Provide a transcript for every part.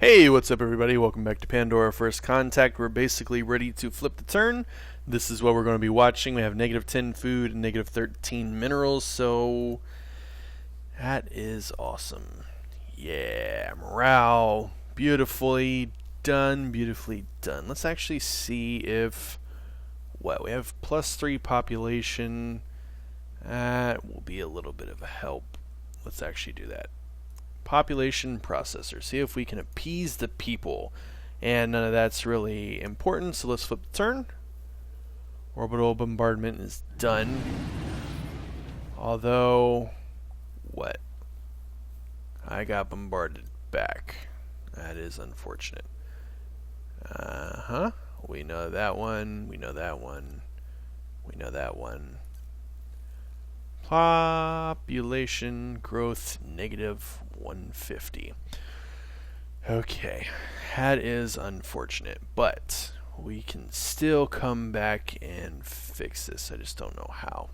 Hey, what's up everybody? Welcome back to Pandora First Contact. We're basically ready to flip the turn. This is what we're going to be watching. We have negative 10 food and negative 13 minerals, so that is awesome. Yeah, morale. Beautifully done, beautifully done. Let's actually see if, we have +3 population. That will be a little bit of a help. Let's actually do that. Population processor. See if we can appease the people. And none of that's really important, so let's flip the turn. Orbital bombardment is done. Although, I got bombarded back. That is unfortunate. We know that one. We know that one. We know that one. Population growth negative 150. Okay, that is unfortunate, but we can still come back and fix this. I just don't know how.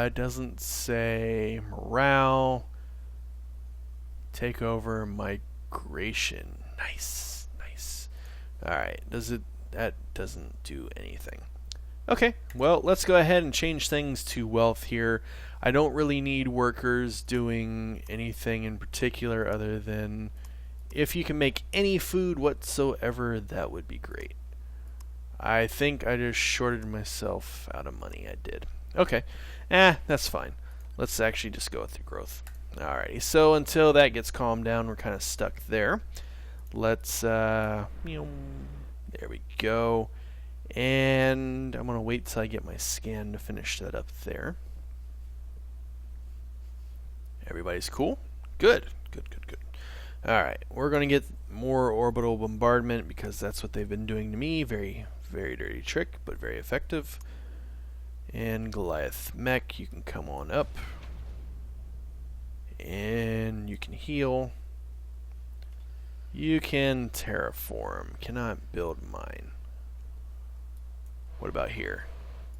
It doesn't say morale. Take over migration. Nice, nice. Alright, that doesn't do anything. Okay, well, let's go ahead and change things to wealth here. I don't really need workers doing anything in particular other than if you can make any food whatsoever, that would be great. I think I just shorted myself out of money. I did. Okay, that's fine. Let's actually just go through growth. Alrighty, so until that gets calmed down, we're kind of stuck there. Let's, there we go. And I'm going to wait till I get my scan to finish that up there. Everybody's cool? Good. Good, good, good. Alright, we're going to get more orbital bombardment because that's what they've been doing to me. Very, very dirty trick, but very effective. And Goliath mech, you can come on up. And you can heal. You can terraform. Cannot build mine. What about here?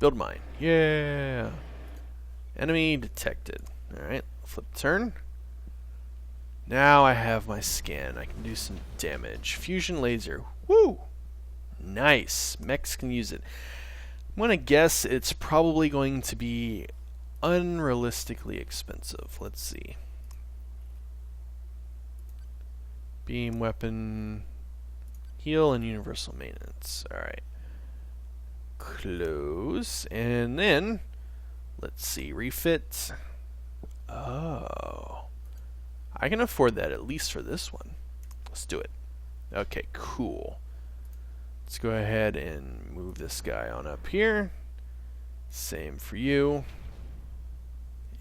Build mine. Yeah. Enemy detected. Alright, flip turn. Now I have my scan. I can do some damage. Fusion laser. Woo! Nice. Mechs can use it. I'm going to guess it's probably going to be unrealistically expensive. Let's see. Beam weapon. Heal and universal maintenance. Alright. Close, and then let's see, refit. Oh, I can afford that at least for this one. Let's do it. Okay, cool. Let's go ahead and move this guy on up here. Same for you.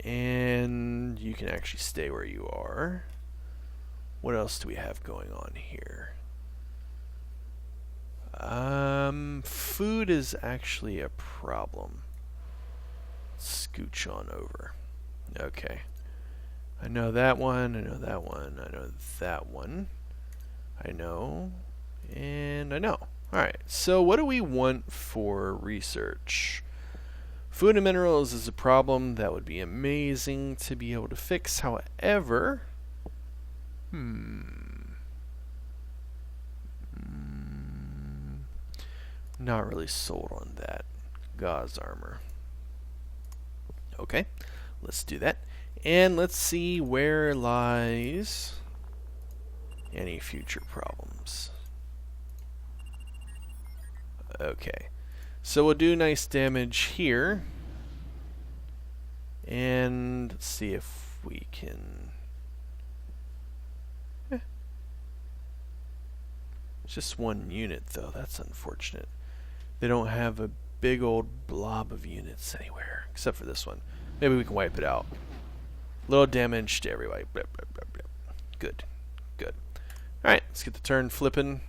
And you can actually stay where you are. What else do we have going on here? Food is actually a problem. Scooch on over. Okay. I know that one, I know that one, I know that one. I know, and I know. Alright, so what do we want for research? Food and minerals is a problem that would be amazing to be able to fix. However, not really sold on that. Gauze armor. Okay, let's do that. And let's see where lies any future problems. Okay, so we'll do nice damage here. And let's see if we can... Just one unit though, that's unfortunate. They don't have a big old blob of units anywhere, except for this one. Maybe we can wipe it out. Little damage to everybody. Blip, blip, blip, blip. Good, good. Alright, let's get the turn flipping.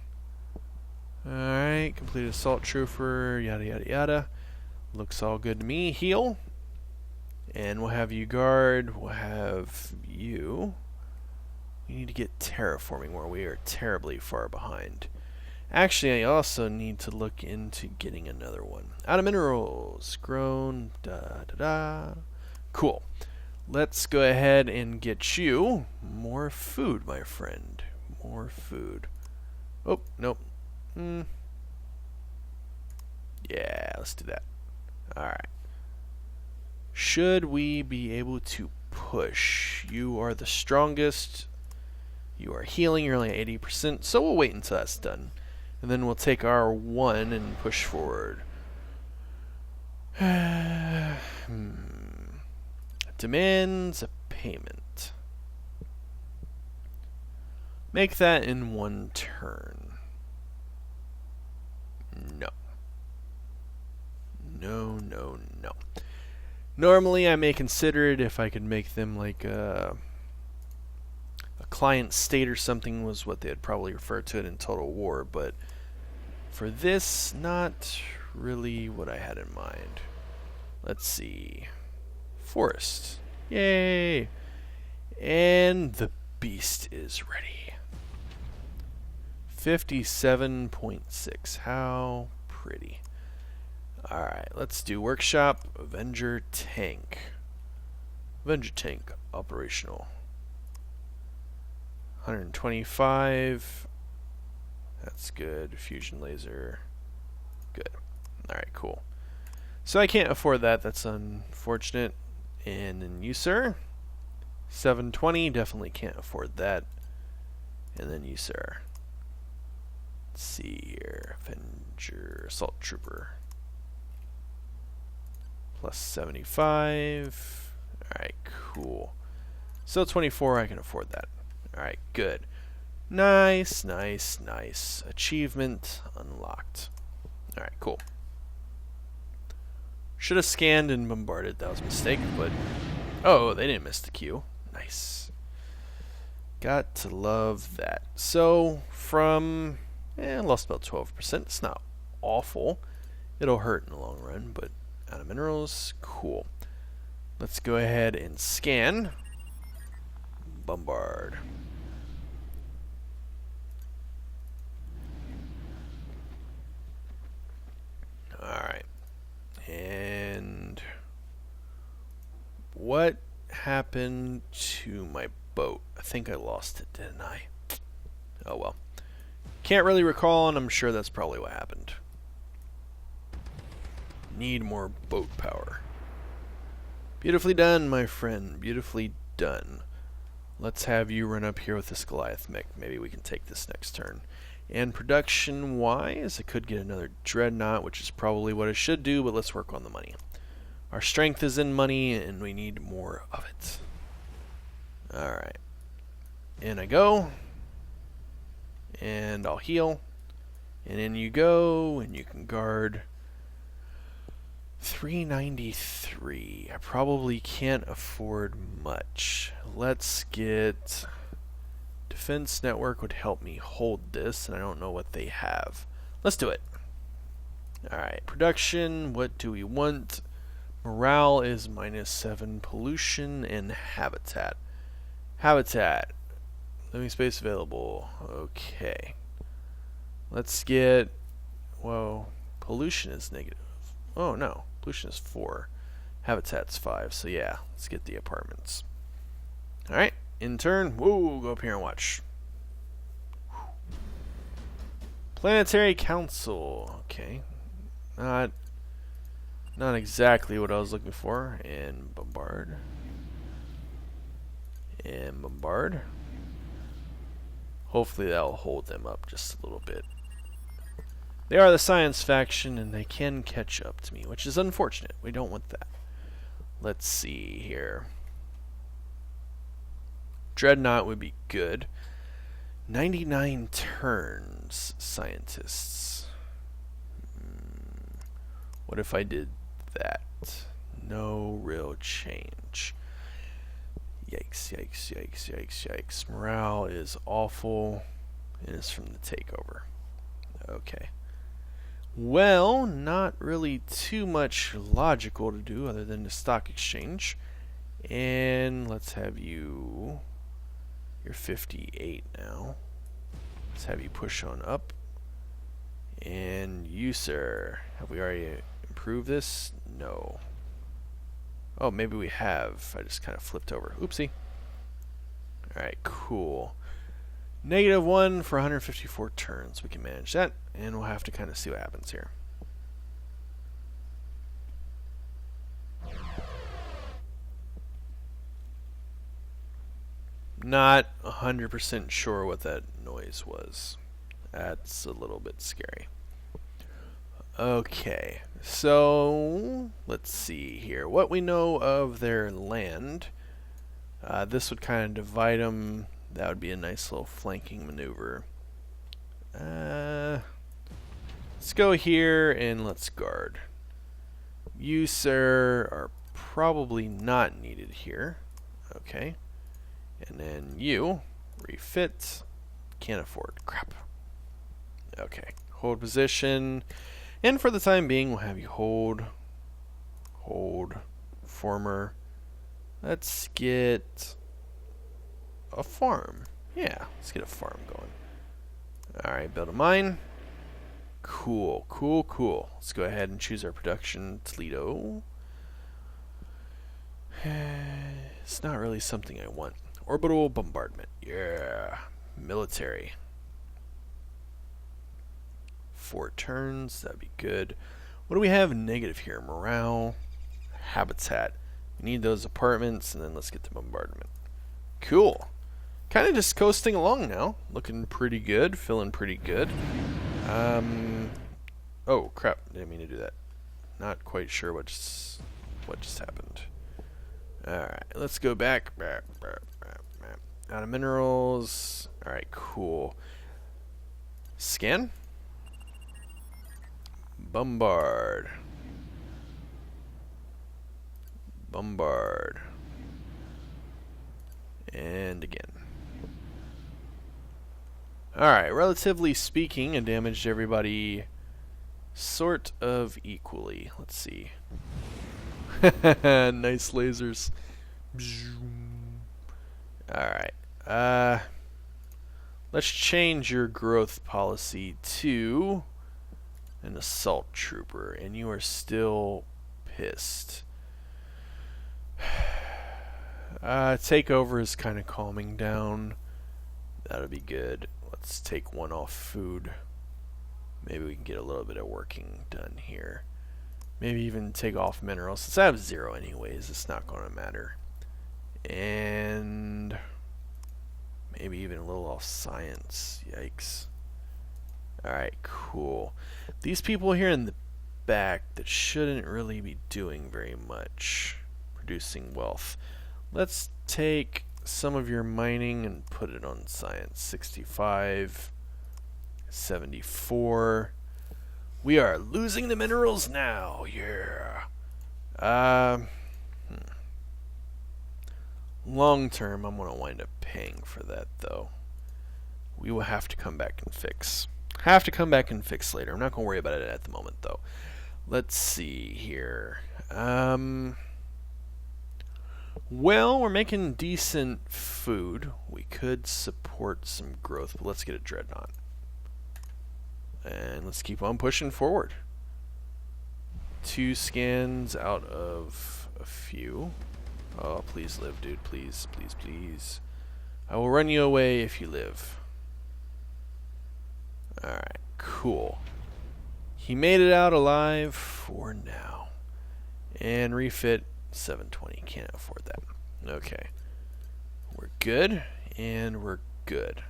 Alright, complete assault trooper, yada yada yada. Looks all good to me. Heal. And we'll have you guard, we'll have you. We need to get terraforming where we are terribly far behind. Actually, I also need to look into getting another one. Out of minerals. Grown. Da da da. Cool. Let's go ahead and get you more food, my friend. more food. Oh, nope. Yeah, let's do that. Alright. Should we be able to push? You are the strongest. You are healing. You're only at 80%. So we'll wait until that's done. And then we'll take our 1 and push forward. Demands a payment. Make that in 1 turn. No. No, no, no. Normally I may consider it if I could make them like a client state or something was what they'd probably refer to it in Total War, but for this, not really what I had in mind. Let's see. Forest. Yay! And the beast is ready. 57.6. How pretty. Alright, let's do workshop. Avenger tank. Avenger tank operational. 125. That's good. Fusion laser. Good. Alright, cool. So I can't afford that. That's unfortunate. And then you, sir. 720. Definitely can't afford that. And then you, sir. Let's see here. Avenger Assault Trooper. Plus 75. Alright, cool. So 24, I can afford that. Alright, good. Nice, nice, nice. Achievement unlocked. Alright, cool. Should have scanned and bombarded. That was a mistake, but... Oh, they didn't miss the queue. Nice. Got to love that. So, from... lost about 12%. It's not awful. It'll hurt in the long run, but out of minerals, cool. Let's go ahead and scan. Bombard. Alright. And what happened to my boat? I think I lost it, didn't I? Oh well. Can't really recall, and I'm sure that's probably what happened. Need more boat power. Beautifully done, my friend. Beautifully done. Let's have you run up here with this Goliath mech. Maybe we can take this next turn. And production-wise, I could get another Dreadnought, which is probably what I should do, but let's work on the money. Our strength is in money, and we need more of it. Alright. In I go. And I'll heal. And in you go, and you can guard. 393. I probably can't afford much. Let's get... Defense Network would help me hold this, and I don't know what they have. Let's do it. Alright, production. What do we want? Morale is -7. Pollution and habitat. Habitat. Living space available. Okay. Let's get... Whoa. Pollution is negative. Oh, no. Pollution is 4. Habitat's 5. So, yeah. Let's get the apartments. Alright. In turn. Whoa. Go up here and watch. Planetary Council. Okay. Not exactly what I was looking for. And bombard. And bombard. Hopefully that'll hold them up just a little bit. They are the science faction, and they can catch up to me, which is unfortunate. We don't want that. Let's see here. Dreadnought would be good. 99 turns, scientists. What if I did that? No real change. Yikes, yikes, yikes, yikes, yikes. Morale is awful. It is from the takeover. Okay. Well, not really too much logical to do other than the stock exchange. And let's have you... You're 58 now. Let's have you push on up. And you, sir. Have we already improved this? No. Oh, maybe we have. I just kind of flipped over. Oopsie. Alright, cool. -1 for 154 turns. We can manage that, and we'll have to kind of see what happens here. Not 100% sure what that noise was. That's a little bit scary. Okay, so let's see here. What we know of their land, this would kind of divide them. That would be a nice little flanking maneuver. Let's go here and let's guard. You, sir, are probably not needed here. Okay. And then you, refit, can't afford. Crap. Okay, hold position. And for the time being, we'll have you hold, former. Let's get a farm. Yeah, let's get a farm going. Alright, build a mine. Cool, cool, cool. Let's go ahead and choose our production, Toledo. It's not really something I want. Orbital bombardment. Yeah. Military. 4 turns. That'd be good. What do we have negative here? Morale. Habitat. We need those apartments, and then let's get the bombardment. Cool. Kind of just coasting along now. Looking pretty good. Feeling pretty good. Oh, crap. Didn't mean to do that. Not quite sure what just happened. Alright, let's go back. Out of minerals. Alright, cool. Scan. Bombard. Bombard. And again. Alright, relatively speaking, it damaged everybody sort of equally. Let's see. Nice lasers. Alright. Let's change your growth policy to an assault trooper, and you are still pissed. Takeover is kind of calming down. That'll be good. Let's take 1 off food. Maybe we can get a little bit of working done here. Maybe even take off minerals. Since I have 0 anyways, it's not going to matter. And maybe even a little off science. Yikes. Alright, cool. These people here in the back that shouldn't really be doing very much. Producing wealth. Let's take some of your mining and put it on science. 65. 74. We are losing the minerals now. Yeah. Long term, I'm going to wind up paying for that, though. We will have to come back and fix. Have to come back and fix later. I'm not going to worry about it at the moment, though. Let's see here. Well, we're making decent food. We could support some growth, but let's get a dreadnought. And let's keep on pushing forward. 2 scans out of a few. Oh, please live, dude. Please, please, please. I will run you away if you live. Alright, cool. He made it out alive for now. And refit 720. Can't afford that. Okay. We're good, and we're good.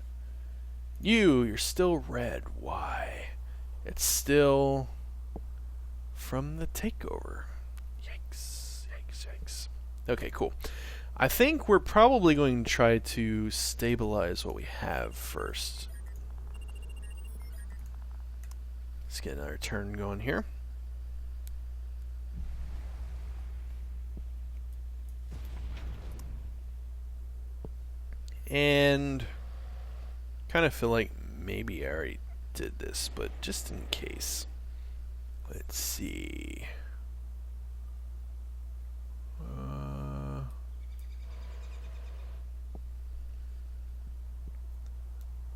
You're still red. Why? It's still from the takeover. Yikes, yikes, yikes. Okay, cool. I think we're probably going to try to stabilize what we have first. Let's get another turn going here. And kind of feel like maybe I already did this, but just in case. Let's see.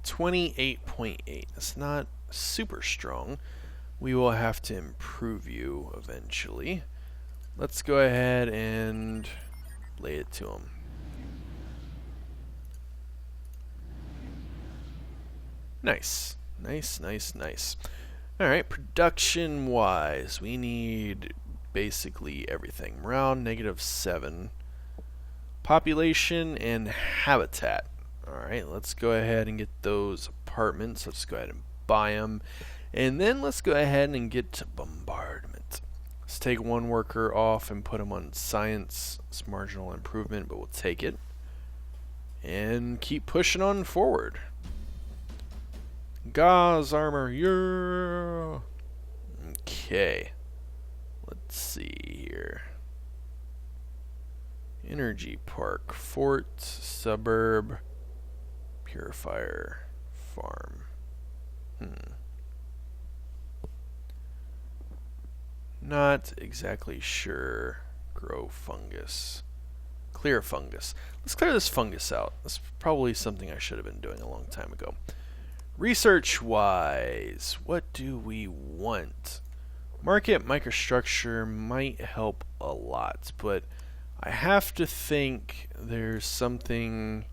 28.8. That's not super strong. We will have to improve you eventually. Let's go ahead and lay it to him. Nice. Nice, nice, nice. Alright, production-wise, we need basically everything. Morale, -7. Population and habitat. Alright, let's go ahead and get those apartments. Let's go ahead and buy them. And then let's go ahead and get to bombardment. Let's take one worker off and put him on science. It's marginal improvement, but we'll take it. And keep pushing on forward. Gauze armor, yeah. Okay. Let's see here. Energy park, fort, suburb, purifier, farm. Not exactly sure. Grow fungus. Clear fungus. Let's clear this fungus out. That's probably something I should have been doing a long time ago. Research-wise, what do we want? Market microstructure might help a lot, but I have to think there's something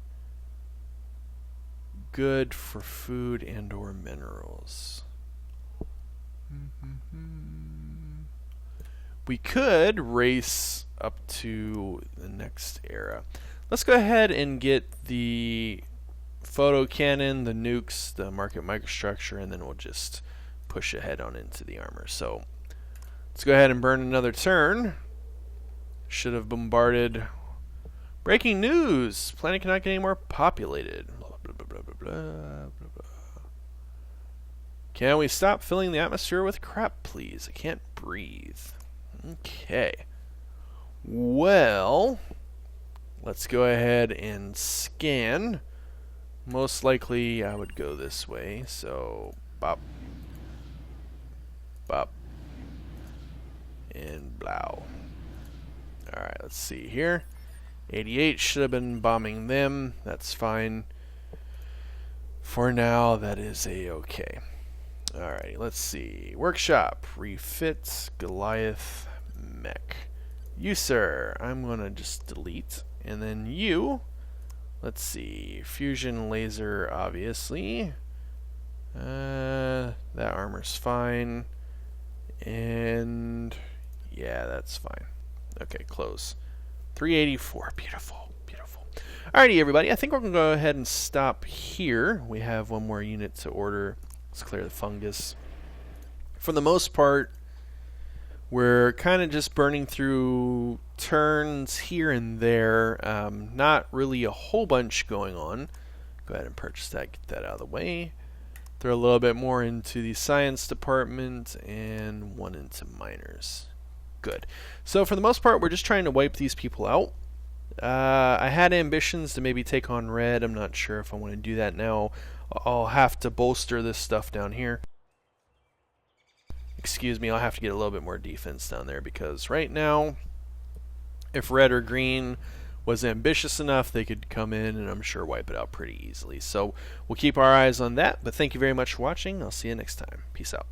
good for food and or minerals. We could race up to the next era. Let's go ahead and get the photo cannon, the nukes, the market microstructure, and then we'll just push ahead on into the armor. So let's go ahead and burn another turn. Should have bombarded. Breaking news! Planet cannot get any more populated. Blah, blah, blah, blah, blah, blah, blah. Can we stop filling the atmosphere with crap, please? I can't breathe. Okay. Well, let's go ahead and scan. Most likely I would go this way. So, bop. Bop. And blow. Alright, let's see here. 88 should have been bombing them. That's fine. For now, that is a-okay. Alright, let's see. Workshop. Refit. Goliath. Mech. You, sir. I'm going to just delete. And then you. Let's see. Fusion laser, obviously. That armor's fine. And yeah, that's fine. Okay, close. 384. Beautiful. Beautiful. Alrighty, everybody. I think we're going to go ahead and stop here. We have one more unit to order. Let's clear the fungus. For the most part, we're kind of just burning through turns here and there. Not really a whole bunch going on. Go ahead and purchase that. Get that out of the way. Throw a little bit more into the science department and one into miners. Good. So for the most part, we're just trying to wipe these people out. I had ambitions to maybe take on red. I'm not sure if I want to do that now. I'll have to bolster this stuff down here. Excuse me, I'll have to get a little bit more defense down there because right now, if red or green was ambitious enough, they could come in and I'm sure wipe it out pretty easily. So we'll keep our eyes on that, but thank you very much for watching. I'll see you next time. Peace out.